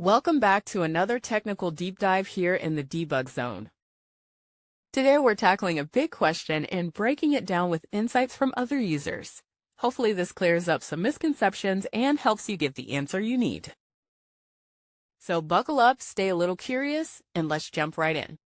Welcome back to another technical deep dive here in the debug zone. Today we're tackling a big question and breaking it down with insights from other users. Hopefully this clears up some misconceptions and helps you get the answer you need. So buckle up, stay a little curious, and let's jump right in.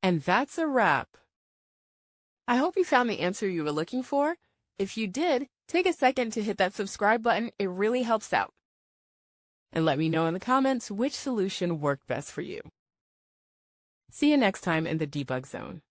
And that's a wrap. I hope you found the answer you were looking for. If you did, take a second to hit that subscribe button. It really helps out. And let me know in the comments which solution worked best for you. See you next time in the debug zone.